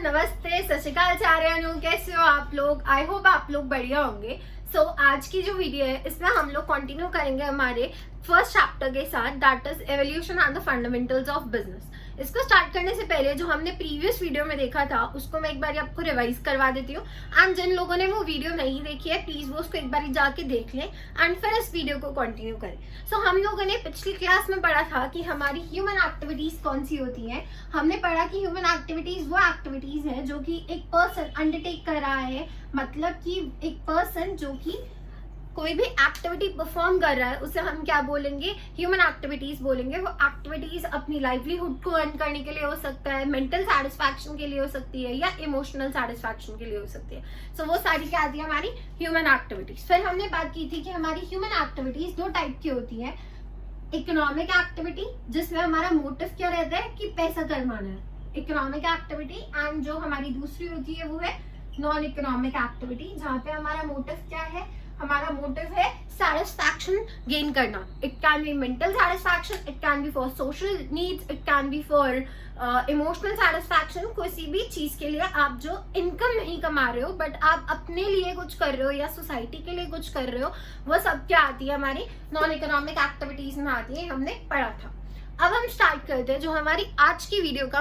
नमस्ते, सत श्री अकाल चार्यानु, कैसे हो आप लोग। आई होप आप लोग बढ़िया होंगे। आज की जो वीडियो है इसमें हम लोग कंटिन्यू करेंगे हमारे फर्स्ट चैप्टर के साथ, that is evolution and the fundamentals of business. इसको स्टार्ट करने से पहले जो हमने प्रीवियस वीडियो में देखा था उसको मैं एक बार आपको रिवाइज करवा देती हूँ। एंड जिन लोगों ने वो वीडियो नहीं देखी है प्लीज वो उसको एक बार जाके देख लें एंड फिर इस वीडियो को कंटिन्यू करें। हम लोगों ने पिछली क्लास में पढ़ा था कि हमारी ह्यूमन एक्टिविटीज कौन सी होती हैं। हमने पढ़ा कि ह्यूमन एक्टिविटीज वो एक्टिविटीज हैं जो कि एक पर्सन अंडरटेक कर रहा है, मतलब कि एक पर्सन जो कि कोई भी एक्टिविटी परफॉर्म कर रहा है उसे हम क्या बोलेंगे, ह्यूमन एक्टिविटीज बोलेंगे। वो एक्टिविटीज अपनी लाइवलीहुड को अर्न करने के लिए हो सकता है, मेंटल सेटिस्फैक्शन के लिए हो सकती है, या इमोशनल सेटिस्फैक्शन के लिए हो सकती है। वो सारी क्या आती है हमारी ह्यूमन एक्टिविटीज। फिर हमने बात की थी कि हमारी ह्यूमन एक्टिविटीज दो टाइप की होती है। इकोनॉमिक एक्टिविटी जिसमें हमारा मोटिव क्या रहता है कि पैसा कमाना है, इकोनॉमिक एक्टिविटी। एंड जो हमारी दूसरी होती है वो है नॉन इकोनॉमिक एक्टिविटी, जहाँ पे हमारा मोटिव क्या है, हमारा मोटिव है सेटिस्फैक्शन गेन करना। It can be mental satisfaction, it can be for social needs, it can be for emotional satisfaction. किसी भी चीज के लिए आप जो इनकम नहीं कमा रहे हो बट आप अपने लिए कुछ कर रहे हो या सोसाइटी के लिए कुछ कर रहे हो, वो सब क्या आती है हमारी नॉन इकोनॉमिक एक्टिविटीज में आती है। हमने पढ़ा था। अब हम स्टार्ट करते हैं जो हमारी आज की वीडियो का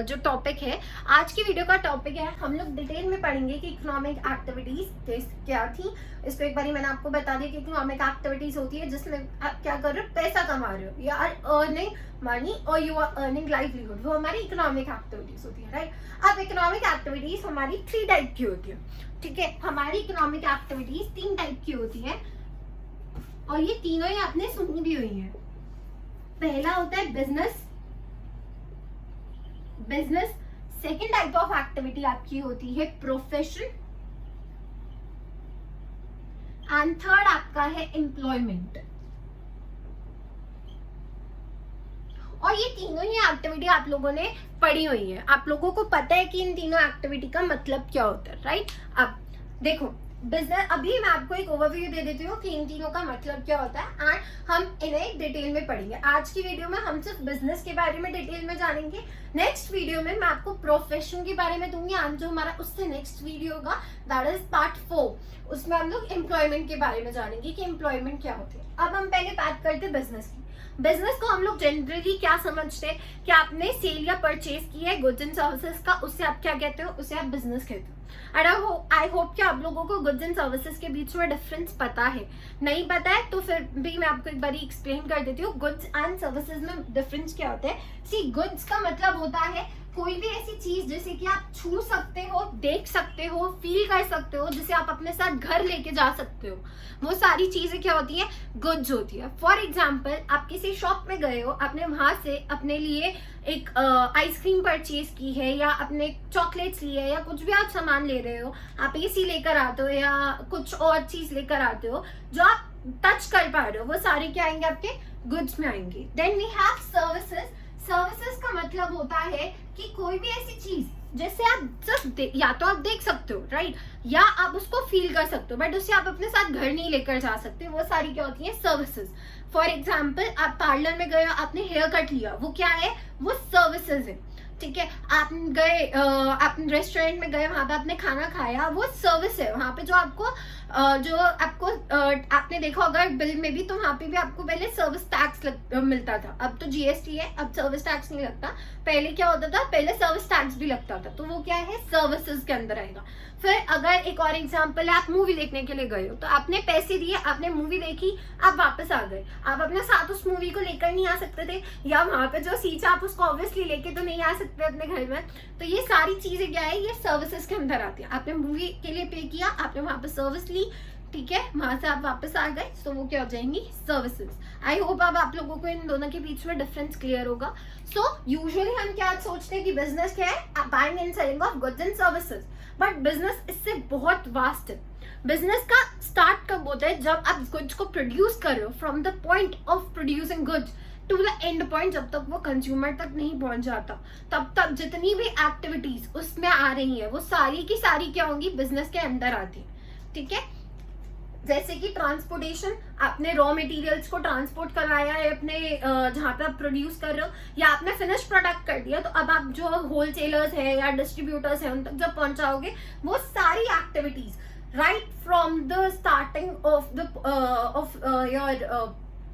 जो टॉपिक है। आज की वीडियो का टॉपिक है, हम लोग डिटेल में पढ़ेंगे कि इकोनॉमिक एक्टिविटीज क्या थी। इसको एक बार मैंने आपको बता दिया कि इकोनॉमिक एक्टिविटीज होती है जिसमें आप क्या कर रहे हो, पैसा कमा रहे हो, you are earning money or you are earning livelihood, वो हमारी इकोनॉमिक एक्टिविटीज होती है, राइट। अब इकोनॉमिक एक्टिविटीज हमारी 3 टाइप की होती है, ठीक है। हमारी इकोनॉमिक एक्टिविटीज 3 टाइप की होती है और ये तीनों ही आपने सुनी भी हुई है। पहला होता है business. Second type of activity आपकी होती है प्रोफेशन एंड थर्ड आपका है एम्प्लॉयमेंट। और ये तीनों ही एक्टिविटी आप लोगों ने पढ़ी हुई है, आप लोगों को पता है कि इन तीनों एक्टिविटी का मतलब क्या होता है, राइट। अब देखो बिजनेस, अभी मैं आपको एक ओवरव्यू दे देती हूँ कि इन तीनों का मतलब क्या होता है एंड हम इन्हें डिटेल में पढ़ेंगे। आज की वीडियो में हम सिर्फ बिजनेस के बारे में डिटेल में जानेंगे। नेक्स्ट वीडियो में मैं आपको प्रोफेशन के बारे में दूंगी एंड जो हमारा उससे नेक्स्ट वीडियो होगा दैट इज पार्ट 4, उसमें हम लोग एम्प्लॉयमेंट के बारे में जानेंगे कि एम्प्लॉयमेंट क्या होती है। अब हम पहले बात करते हैं बिजनेस की। बिजनेस को हम लोग जनरली क्या समझते हैं कि आपने सेल या परचेज की है गुड्स एंड सर्विसेज का, उससे आप क्या कहते हो, उसे आप बिजनेस कहते हो। एंड आई होप कि आप लोगों को गुड्स एंड सर्विसेज के बीच में डिफरेंस पता है। नहीं पता है तो फिर भी मैं आपको एक बार एक्सप्लेन कर देती हूँ गुड्स एंड सर्विसेज में डिफरेंस क्या होता है। सी गुड्स का मतलब होता है कोई भी ऐसी चीज जैसे कि आप छू सकते हो, देख सकते हो, फील कर सकते हो, जिसे आप अपने साथ घर लेके जा सकते हो, वो सारी चीजें क्या होती है, गुड्स होती है। फॉर एग्जाम्पल आप किसी शॉप में गए हो, आपने वहां से अपने लिए एक आइसक्रीम परचेज की है या अपने चॉकलेट्स लिए है या कुछ भी आप सामान ले रहे हो, आप एसी लेकर आते हो या कुछ और चीज लेकर आते हो जो आप टच कर पा रहे हो, वो सारे क्या आएंगे आपके गुड्स में आएंगे। Then we have services. Services का मतलब होता है कि कोई भी ऐसी चीज जैसे आप सिर्फ या तो आप देख सकते हो, राइट, या आप उसको फील कर सकते हो बट उसे आप अपने साथ घर नहीं लेकर जा सकते, वो सारी क्या होती है, सर्विसेज। फॉर एग्जाम्पल आप पार्लर में गए, आपने हेयर कट लिया, वो क्या है, वो सर्विसेज है, ठीक है। आप गए, आप रेस्टोरेंट में गए, वहां पे आपने खाना खाया, वो सर्विस है। वहां पे जो आपको आपने देखा अगर बिल में भी, तो वहां पे भी आपको पहले सर्विस टैक्स मिलता था, अब तो जीएसटी है, अब सर्विस टैक्स नहीं लगता। पहले क्या होता था, पहले सर्विस टैक्स भी लगता था, तो वो क्या है, सर्विसेज के अंदर आएगा। फिर अगर एक और एग्जांपल है, आप मूवी देखने के लिए गए हो, तो आपने पैसे दिए, आपने मूवी देखी, आप वापस आ गए, आप अपने साथ उस मूवी को लेकर नहीं आ सकते थे, या वहां पे जो सीट है आप उसको ऑब्वियसली लेके तो नहीं आ सकते अपने घर में। तो ये सारी चीजें क्या है, ये सर्विसेज के अंदर आती है। आपने मूवी के लिए पे किया, आपने वहां पे सर्विस ली, ठीक है, वहां से आप वापस आ गए, तो वो क्या हो जाएंगी, सर्विसेज। आई होप अब आप लोगों को इन दोनों के बीच में डिफरेंस क्लियर होगा। यूजुअली हम क्या सोचते हैं कि बिजनेस क्या है, buying and selling of goods and services, but business इससे बहुत वास्ट है। बिजनेस का स्टार्ट कब होता है, जब आप गुड्स को प्रोड्यूस कर रहे हो, from the point of producing goods to the end point, जब तक वो कंज्यूमर तक नहीं पहुंच जाता, तब तक जितनी भी एक्टिविटीज उसमें आ रही है वो सारी की सारी क्या होंगी, बिजनेस के अंदर आती है, ठीक है। जैसे कि ट्रांसपोर्टेशन, आपने रॉ मटेरियल्स को ट्रांसपोर्ट करवाया है अपने जहाँ पे आप प्रोड्यूस कर रहे हो, या आपने फिनिश प्रोडक्ट कर दिया, तो अब आप जो होलसेलर्स है या डिस्ट्रीब्यूटर्स है उन तक जब पहुंचाओगे, वो सारी activities right from the starting of the your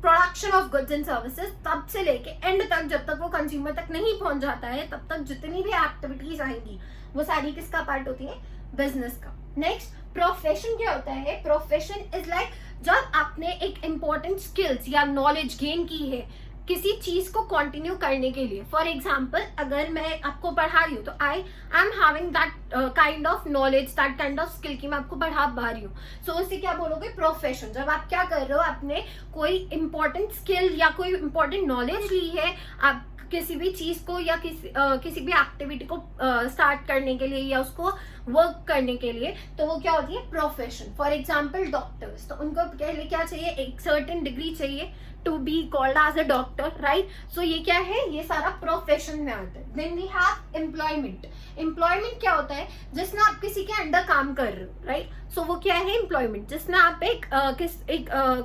production of goods and services, तब से लेके एंड तक, जब तक वो कंज्यूमर तक नहीं पहुंच जाता है, तब तक जितनी भी एक्टिविटीज आएंगी वो सारी किसका पार्ट होती है? बिजनेस का। नेक्स्ट, प्रोफेशन क्या होता है? प्रोफेशन इज लाइक जब आपने एक इंपॉर्टेंट स्किल्स या नॉलेज गेन की है किसी चीज को कंटिन्यू करने के लिए। फॉर एग्जाम्पल, अगर मैं आपको पढ़ा रही हूँ तो I am having that kind of knowledge, that kind of skill की मैं आपको पढ़ा पा रही हूँ, सो उसे क्या बोलोगे? प्रोफेशन। जब आप क्या कर रहे हो, आपने कोई इंपॉर्टेंट स्किल या कोई इंपॉर्टेंट नॉलेज ली है, आप किसी भी चीज को या किसी भी एक्टिविटी को स्टार्ट करने के लिए या उसको वर्क करने के लिए, तो वो क्या होती है? प्रोफेशन। फॉर एग्जाम्पल डॉक्टर्स, तो उनको पहले क्या चाहिए? एक सर्टेन डिग्री चाहिए to be called as a doctor, right? So ये क्या है? ये सारा प्रोफेशन में आता है। Then we have employment. Employment क्या होता है? जिसमें आप किसी के अंडर काम कर रहे हो, राइट? सो वो क्या है? एम्प्लॉयमेंट, जिसमें आप एक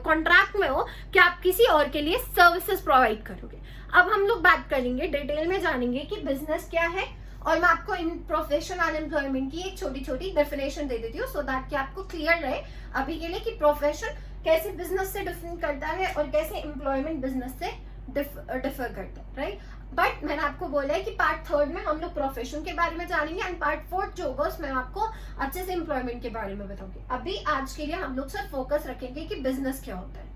कॉन्ट्रैक्ट में हो कि आप किसी और के लिए सर्विसेज प्रोवाइड करोगे। अब हम लोग बात करेंगे, डिटेल में जानेंगे कि बिजनेस क्या है, और मैं आपको इन प्रोफेशन एंड एम्प्लॉयमेंट की एक छोटी छोटी डेफिनेशन दे देती हूँ, सो दैट कि आपको क्लियर रहे अभी के लिए कि प्रोफेशन कैसे बिजनेस से डिफरेंट करता है और कैसे एम्प्लॉयमेंट बिजनेस से डिफर करता है, राइट? बट मैंने आपको बोला है कि पार्ट 3 में हम लोग प्रोफेशन के बारे में जानेंगे, एंड पार्ट 4 जो होगा उसमें आपको अच्छे से एम्प्लॉयमेंट के बारे में बताऊंगी। अभी आज के लिए हम लोग सिर्फ फोकस रखेंगे कि बिजनेस क्या होता है।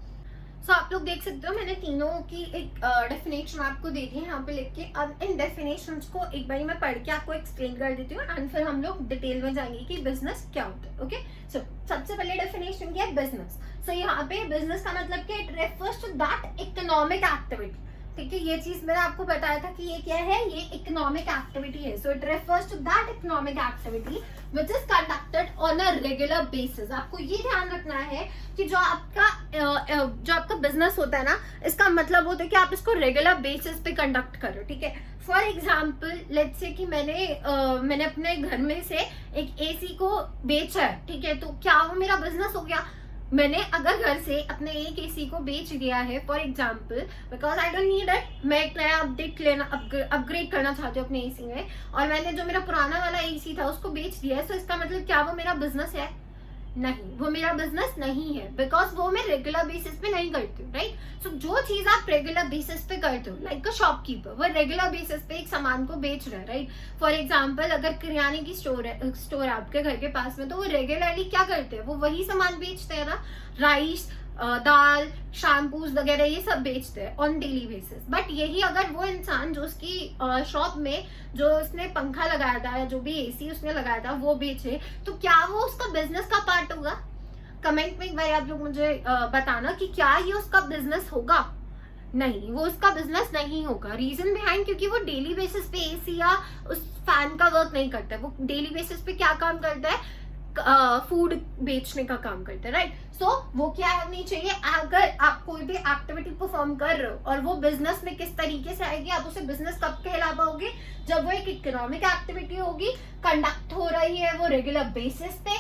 सो आप लोग देख सकते हो, मैंने तीनों की एक डेफिनेशन आपको दे दी है यहाँ पे लिख के। अब इन डेफिनेशंस को एक बार मैं पढ़ के आपको एक्सप्लेन कर देती हूँ, एंड फिर हम लोग डिटेल में जाएंगे कि बिजनेस क्या होता है। ओके, सो सबसे पहले डेफिनेशन क्या है? बिजनेस। सो यहाँ पे बिजनेस का मतलब क्या? It refers to that economic activity. ठीक है, ये चीज मैंने आपको बताया था कि ये क्या है? ये इकोनॉमिक एक्टिविटी है। So it refers to that economic activity which is conducted on a regular basis. आपको ये ध्यान रखना है कि जो आपका बिजनेस होता है ना, इसका मतलब होता है कि आप इसको रेगुलर बेसिस पे कंडक्ट करो। ठीक है, फॉर एग्जाम्पल लेट्स से कि मैंने अपने घर में से एक एसी को बेचा है, ठीक है, तो क्या वो मेरा बिजनेस हो गया? मैंने अगर घर से अपने एक एसी को बेच दिया है, for example because I don't need it, मैं एक नया अपग्रेड करना चाहती हूँ अपने एसी में, और मैंने जो मेरा पुराना वाला एसी था उसको बेच दिया है, तो इसका मतलब क्या वो मेरा बिजनेस है? नहीं, वो मेरा बिजनेस नहीं है, बिकॉज वो मैं रेगुलर बेसिस पे नहीं करती हूँ, राइट? सो जो चीज आप रेगुलर बेसिस पे करते हो, लाइक अ शॉपकीपर, वो रेगुलर बेसिस पे एक सामान को बेच रहा है, राइट? फॉर एग्जाम्पल अगर किराने की स्टोर है आपके घर के पास में, तो वो रेगुलरली क्या करते हैं? वो वही सामान बेचते हैं ना, राइस, दाल, शैम्पूज वगैरह, ये सब बेचते हैं ऑन डेली बेसिस। बट यही अगर वो इंसान जो उसकी शॉप में जो उसने पंखा लगाया था या जो भी एसी उसने लगाया था वो बेचे, तो क्या वो उसका बिजनेस का पार्ट होगा? कमेंट में एक बार आप लोग मुझे बताना कि क्या ये उसका बिजनेस होगा? नहीं, वो उसका बिजनेस नहीं होगा। रीजन बिहाइंड, क्योंकि वो डेली बेसिस पे एसी या उस फैन का वर्क नहीं करता है। वो डेली बेसिस पे क्या काम करता है? फूड बेचने का काम करते हैं, राइट? सो वो क्या होनी चाहिए? अगर आप कोई भी एक्टिविटी परफॉर्म कर रहे हो और वो बिजनेस में किस तरीके से आएगी, आप उसे बिजनेस कब कहला पाओगे? जब वो एक इकोनॉमिक एक्टिविटी होगी, कंडक्ट हो रही है वो रेगुलर बेसिस पे।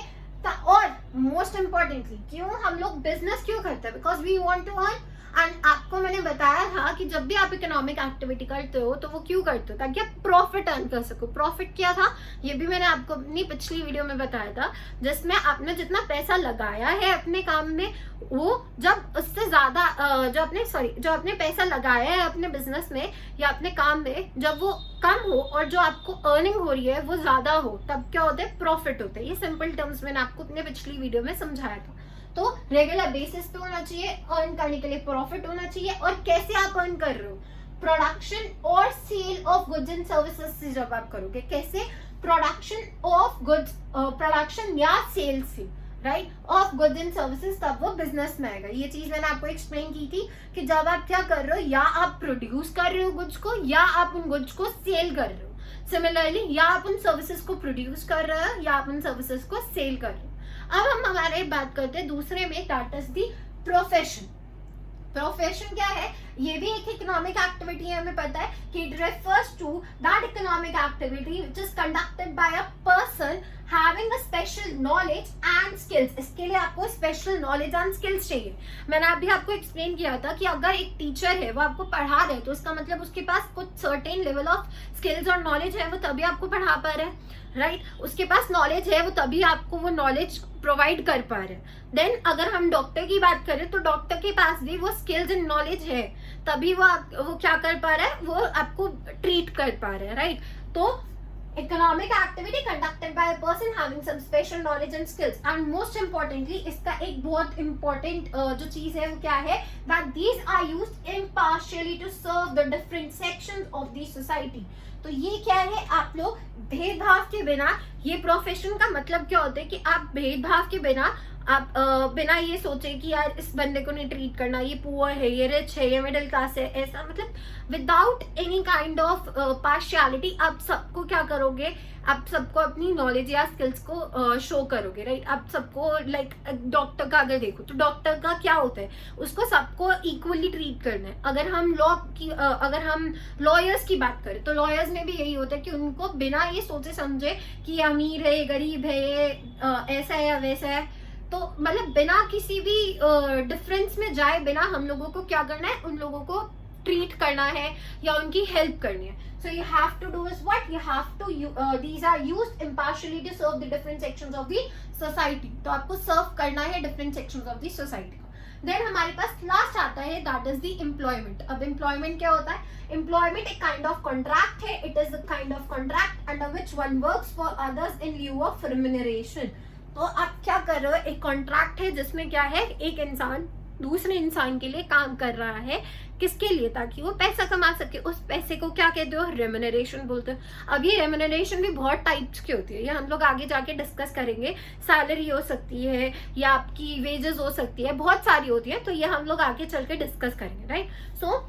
और मोस्ट इंपॉर्टेंटली, क्यों हम लोग बिजनेस क्यों करते हैं? Because we want to earn. And आपको मैंने बताया था कि जब भी आप इकोनॉमिक एक्टिविटी करते हो तो वो क्यों करते हो? ताकि आप प्रॉफिट अर्न कर सको। प्रॉफिट क्या था ये भी मैंने आपको अपनी पिछली वीडियो में बताया था, जिसमें आपने जितना पैसा लगाया है अपने काम में, वो जब उससे ज्यादा जो आपने पैसा लगाया है अपने बिजनेस में या अपने काम में, जब वो कम हो और जो आपको अर्निंग हो रही है वो ज्यादा हो, तब क्या होता है? प्रॉफिट होता है। ये सिंपल टर्म्स मैंने आपको अपने पिछली वीडियो में समझाया था। तो रेगुलर बेसिस पे होना चाहिए, अर्न करने के लिए प्रॉफिट होना चाहिए। और कैसे आप अर्न कर रहे हो? प्रोडक्शन और sale of goods and services से जब आप करोगे। कैसे? प्रोडक्शन ऑफ गुड्स, प्रोडक्शन या सेल से, right, of goods and services, तब वो बिजनेस में आएगा। ये चीज मैंने आपको एक्सप्लेन की थी कि जब आप क्या कर रहे हो, या आप प्रोड्यूस कर रहे हो गुड्स को, या आप उन गुड्स को सेल कर रहे हो। सिमिलरली, या आप उन सर्विसेज को प्रोड्यूस कर रहे हो या आप उन सर्विसेज को सेल कर रहे हो। अब हम हमारे बात करते हैं दूसरे में, that is the profession. Profession क्या है? ये भी एक इकोनॉमिक एक्टिविटी है, हमें पता है कि it refers to that economic activity which is conducted by a person having a special knowledge and skills, इसके लिए आपको स्पेशल नॉलेज एंड स्किल्स चाहिए। मैंने अभी आपको एक्सप्लेन किया था कि अगर एक टीचर है वो आपको पढ़ा रहे तो उसका मतलब उसके पास कुछ सर्टेन लेवल ऑफ स्किल्स और नॉलेज है, वो तभी आपको पढ़ा पा रहे हैं, राइट उसके पास नॉलेज है, वो तभी आपको वो नॉलेज प्रोवाइड कर पा रहे हैं। देन अगर हम डॉक्टर की बात करें तो डॉक्टर के पास भी वो स्किल्स एंड नॉलेज है, तभी वो क्या कर पा रहा है, वो आपको ट्रीट कर पा रहे हैं, राइट। तो economic activity conducted by a person having some special knowledge and skills, and most importantly इसका एक बहुत इंपॉर्टेंट जो चीज है वो क्या है, that these are used impartially to serve the different sections of the society. तो ये क्या है, आप लोग भेदभाव के बिना, ये प्रोफेशन का मतलब क्या होता है कि आप भेदभाव के बिना, आप बिना ये सोचे कि यार इस बंदे को नहीं ट्रीट करना, ये पुअर है, ये रिच है, ये मिडिल क्लास है, ऐसा मतलब without any kind of partiality आप सबको क्या करोगे, आप सबको अपनी नॉलेज या स्किल्स को शो करोगे, राइट। आप सबको लाइक डॉक्टर का अगर देखो तो डॉक्टर का क्या होता है, उसको सबको इक्वली ट्रीट करना है। अगर हम अगर हम लॉयर्स की बात करें तो लॉयर्स में भी यही होता है कि उनको बिना ये सोचे समझे कि ये अमीर है, ये गरीब है, ये ऐसा है या वैसा है, तो मतलब बिना किसी भी डिफरेंस में जाए बिना हम लोगों को क्या करना है, उन लोगों को ट्रीट करना है या उनकी हेल्प करनी है। So you have to do is what? You have to these are used impartially to serve the different sections of the society. तो आपको सर्व करना है different sections of the society को। देन हमारे पास लास्ट आता है दैट इज द एम्प्लॉयमेंट। अब employment क्या होता है, एम्प्लॉयमेंट एक काइंड ऑफ कॉन्ट्रैक्ट है, it is a kind of contract under which one works for others in लिeu of remuneration. तो आप क्या कर रहे हो, एक कॉन्ट्रैक्ट है जिसमें क्या है, एक इंसान दूसरे इंसान के लिए काम कर रहा है, किसके लिए, ताकि वो पैसा कमा सके। उस पैसे को क्या कहते हो, रेम्यूनरेशन बोलते हो। अब ये रेम्यूनरेशन भी बहुत टाइप्स की होती है, ये हम लोग आगे जाके डिस्कस करेंगे। सैलरी हो सकती है या आपकी वेजेस हो सकती है, बहुत सारी होती है, तो ये हम लोग आगे चल के डिस्कस करेंगे, राइट। सो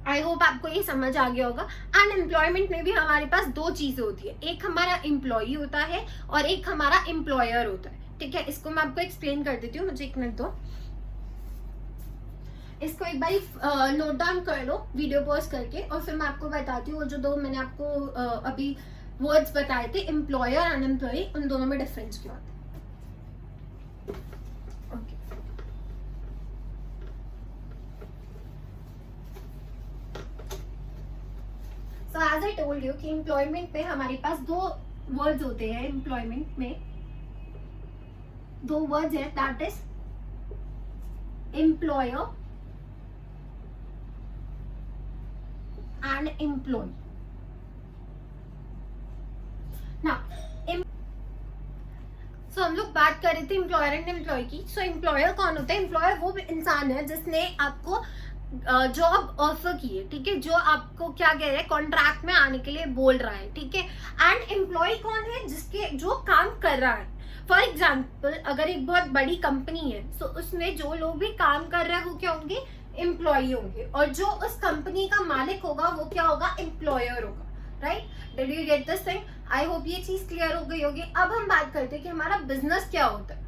आई होप आपको ये समझ आ गया होगा। एंड एम्प्लॉयमेंट में भी हमारे पास दो चीजें होती है, एक हमारा एम्प्लॉई होता है और एक हमारा एम्प्लॉयर होता है, ठीक है। इसको मैं आपको एक्सप्लेन कर देती हूँ, मुझे एक मिनट दो। इसको एक बार नोट डाउन कर लो वीडियो पॉज करके, और फिर मैं आपको बताती हूँ जो दो मैंने आपको अभी वर्ड्स बताए थे, एम्प्लॉयर एंड एम्प्लॉई, उन दोनों में डिफरेंस क्या होता है। So as I told you कि एम्प्लॉयमेंट में हमारे पास दो वर्ड्स होते हैं, एम्प्लॉयमेंट में दो वर्ड्स हैं, that is employer and employ. So हम लोग बात कर रहे थे एम्प्लॉयर एंड एम्प्लॉय की। सो एम्प्लॉयर कौन होता है, एम्प्लॉयर वो इंसान है जिसने आपको जॉब ऑफर की है, ठीक है, जो आपको क्या कह रहे हैं, कॉन्ट्रैक्ट में आने के लिए बोल रहा है, ठीक है। एंड एम्प्लॉय कौन है, जिसके जो काम कर रहा है। फॉर एग्जाम्पल अगर एक बहुत बड़ी कंपनी है तो उसमें जो लोग भी काम कर रहे हैं वो क्या होंगे, एम्प्लॉय होंगे, और जो उस कंपनी का मालिक होगा वो क्या होगा, एम्प्लॉयर होगा, right. Did you get this thing? I hope ये चीज क्लियर हो गई होगी। अब हम बात करते हैं कि हमारा बिजनेस क्या होता है।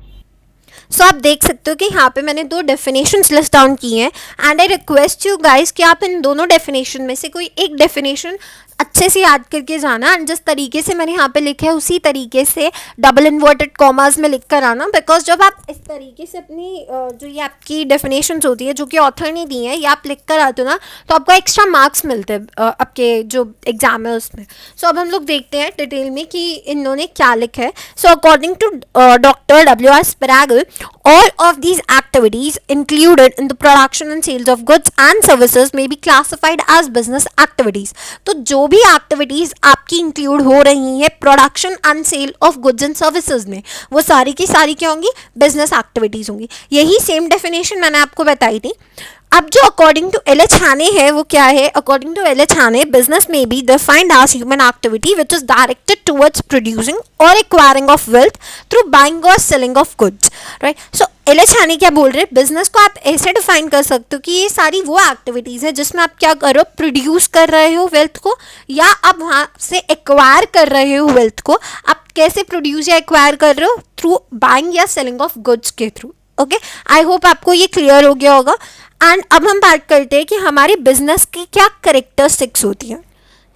सो आप देख सकते हो कि यहाँ पे मैंने दो डेफिनेशंस लिस्ट डाउन की हैं, and I request you guys कि आप इन दोनों डेफिनेशन में से कोई एक डेफिनेशन अच्छे से याद करके जाना, एंड जिस तरीके से मैंने यहाँ पे लिखा है उसी तरीके से डबल इन्वर्टेड कॉमास में लिख कर आना, बिकॉज जब आप इस तरीके से अपनी जो ये आपकी डेफिनेशंस होती है जो कि ऑथर ने दी है, ये आप लिख कर आते हो ना, तो आपको एक्स्ट्रा मार्क्स मिलते हैं आपके जो एग्जाम है उसमें। सो अब हम लोग देखते हैं डिटेल में कि इन्होंने क्या लिखा है। So according to doctor W.R. Sprague, all of these activities included in the production and sales of goods and services may be classified as business activities। तो जो भी एक्टिविटीज आपकी इंक्लूड हो रही हैं production and sale of goods and services में, वो सारी की सारी क्या होंगी, बिजनेस एक्टिविटीज होंगी। यही सेम डेफिनेशन मैंने आपको बताई थी। अब जो अकॉर्डिंग टू एल एच हाने है वो क्या है, according to L H Haney business में be defined as human activity which is directed towards producing or acquiring of wealth through buying or selling of goods, right. So L H Haney क्या बोल रहे हैं, business को आप ऐसे define कर सकते हो कि ये सारी वो एक्टिविटीज है जिसमें आप क्या कर रहे हो, प्रोड्यूस कर रहे हो वेल्थ को, या आप वहाँ से एक्वायर कर रहे हो वेल्थ को। आप कैसे प्रोड्यूस या एक्वायर कर रहे हो, थ्रू बाइंग या सेलिंग ऑफ गुड्स के थ्रू। ओके, आई होप आपको ये क्लियर हो गया होगा। एंड अब हम बात करते हैं कि हमारे बिजनेस की क्या करेक्टरिस्टिक्स होती हैं।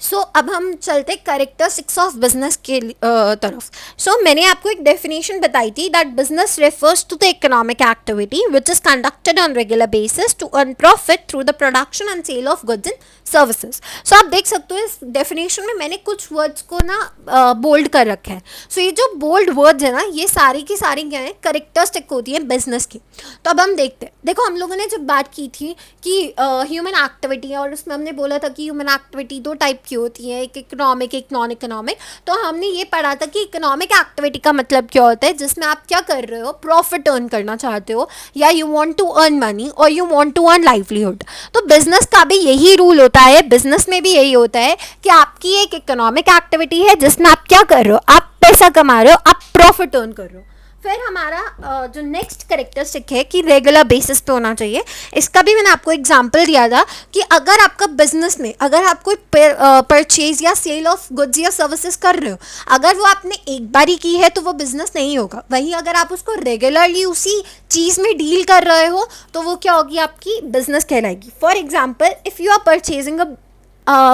सो अब हम चलते कैरेक्टरिस्टिक्स ऑफ बिजनेस के तरफ. सो मैंने आपको एक डेफिनेशन बताई थी that business refers to the economic activity which is conducted on regular basis to earn profit through the production and sale of goods and services. So आप देख सकते हो इस डेफिनेशन में मैंने कुछ वर्ड्स को ना बोल्ड कर रखा है. सो ये जो बोल्ड वर्ड्स है ना, ये सारी की सारी क्या है, कैरेक्टरिस्टिक होती है बिजनेस की. तो अब हम देखते हैं. देखो हम लोगों ने जब बात की थी कि ह्यूमन एक्टिविटी है, और उसमें हमने बोला था कि ह्यूमन एक्टिविटी दो टाइप की होती है, एक इकोनॉमिक एक नॉन इकोनॉमिक. तो हमने ये पढ़ा था कि इकोनॉमिक एक्टिविटी का मतलब क्या होता है, जिसमें आप क्या कर रहे हो, प्रॉफिट अर्न करना चाहते हो, या you want to earn money or you want to earn livelihood. तो बिजनेस का भी यही रूल होता है, बिजनेस में भी यही होता है कि आपकी एक इकोनॉमिक एक्टिविटी है जिसमें आप क्या कर रहे हो, आप पैसा कमा रहे हो, आप प्रॉफिट अर्न कर रहे हो. फिर हमारा जो नेक्स्ट कैरेक्टरिस्टिक है कि रेगुलर बेसिस पे होना चाहिए. इसका भी मैंने आपको एग्जांपल दिया था कि अगर आपका बिजनेस में अगर आप कोई परचेज या सेल ऑफ गुड्स या सर्विसेज कर रहे हो, अगर वो आपने एक बार ही की है तो वो बिजनेस नहीं होगा. वहीं अगर आप उसको रेगुलरली उसी चीज़ में डील कर रहे हो तो वो क्या होगी, आपकी बिजनेस कहलाएगी. For example if you are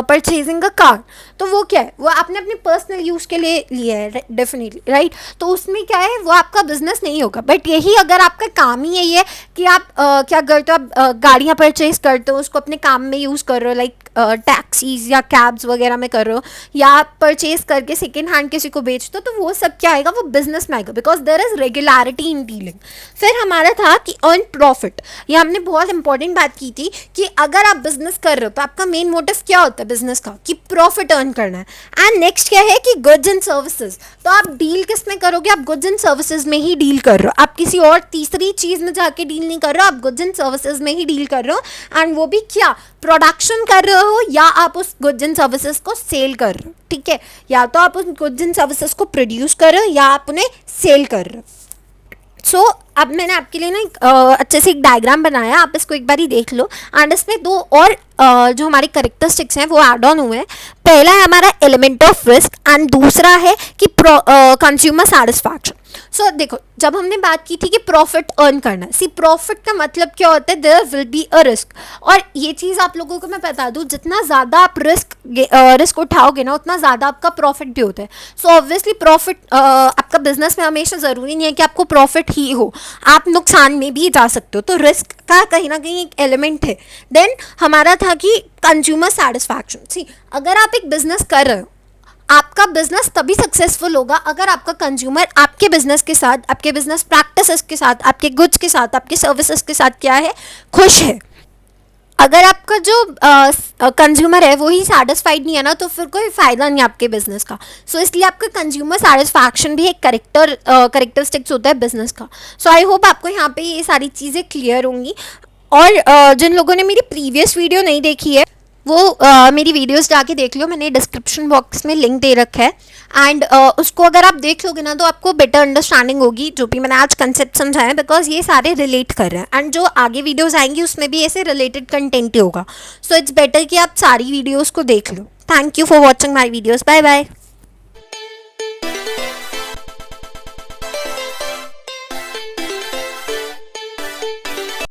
purchasing a car, तो वो क्या है, वो आपने अपने पर्सनल यूज़ के लिए लिया है डेफिनेटली, राइट. तो उसमें क्या है, वो आपका बिजनेस नहीं होगा. बट यही अगर आपका काम ही यही है कि आप क्या करते हो, आप गाड़ियाँ परचेज करते हो, उसको अपने काम में यूज़ कर रहे हो, लाइक टैक्सीज या कैब्स वगैरह में कर रहे हो, या आप परचेज करके सेकेंड हैंड किसी को बेचते हो, तो वो सब क्या आएगा, वो बिजनेस में आएगा, because there is regularity in dealing. फिर हमारा था कि अर्न प्रॉफिट. ये हमने बहुत इंपॉर्टेंट बात की थी कि अगर आप बिजनेस कर रहे हो तो आपका मेन मोटिव क्या होता है बिजनेस का, कि प्रॉफिट अर्न करना है. एंड नेक्स्ट क्या है कि गुड्स एंड सर्विसेज. तो आप डील किस में करोगे, आप गुड्स एंड सर्विसेज में ही डील कर रहे हो, आप किसी और तीसरी चीज़ में जाके डील नहीं कर रहे हो, आप गुड्स एंड सर्विसेज में ही डील कर रहे हो. एंड वो भी क्या, प्रोडक्शन कर रहे हो या आप उस गुड्स एंड सर्विसेज को सेल कर रहे हो. ठीक है, या तो आप उस गुड्स एंड सर्विसेज को प्रोड्यूस कर रहे हो या आप उन्हें सेल कर रहे हो. सो अब मैंने आपके लिए ना एक अच्छे से एक डायग्राम बनाया, आप इसको एक बार ही देख लो. एंड इसमें दो और जो हमारे करेक्टरिस्टिक्स हैं वो ऐड ऑन हुए हैं. पहला है हमारा एलिमेंट ऑफ रिस्क एंड दूसरा है कि कंज्यूमर सेटिस्फैक्शन. सो देखो, जब हमने बात की थी कि प्रॉफिट अर्न करना है, सी प्रॉफिट का मतलब क्या होता है, there will be a risk. और ये चीज़ आप लोगों को मैं बता दूँ, जितना ज़्यादा आप रिस्क उठाओगे ना, उतना ज़्यादा आपका प्रॉफिट भी होता है. सो ऑब्वियसली प्रॉफिट आपका बिजनेस में हमेशा ज़रूरी नहीं है कि आपको प्रॉफिट ही हो, आप नुकसान में भी जा सकते हो. तो रिस्क का कहीं ना कहीं एक एलिमेंट है. देन हमारा था कि कंज्यूमर सेटिस्फैक्शन. सी अगर आप एक बिजनेस कर रहे हो, आपका बिजनेस तभी सक्सेसफुल होगा अगर आपका कंज्यूमर आपके बिजनेस के साथ, आपके बिजनेस प्रैक्टिसेस के साथ, आपके गुड्स के साथ, आपके सर्विसेज के साथ क्या है, खुश है. अगर आपका जो कंज्यूमर है वो ही सेटिस्फाइड नहीं है ना, तो फिर कोई फ़ायदा नहीं आपके बिजनेस का. सो इसलिए आपका कंज्यूमर सेटिस्फैक्शन भी एक करेक्टरिस्टिक्स होता है बिजनेस का. सो आई होप आपको यहाँ पे ये सारी चीज़ें क्लियर होंगी. और जिन लोगों ने मेरी प्रीवियस वीडियो नहीं देखी है वो मेरी वीडियोस जाके देख लो, मैंने डिस्क्रिप्शन बॉक्स में लिंक दे रखा है. एंड उसको अगर आप देख लोगे ना तो आपको बेटर अंडरस्टैंडिंग होगी जो भी मैंने आज कंसेप्ट समझाया है, बिकॉज ये सारे रिलेट कर रहे हैं. एंड जो आगे वीडियोस आएंगी उसमें भी ऐसे रिलेटेड कंटेंट ही होगा. सो इट्स बेटर कि आप सारी वीडियोज़ को देख लो. Thank you for watching my videos. Bye bye.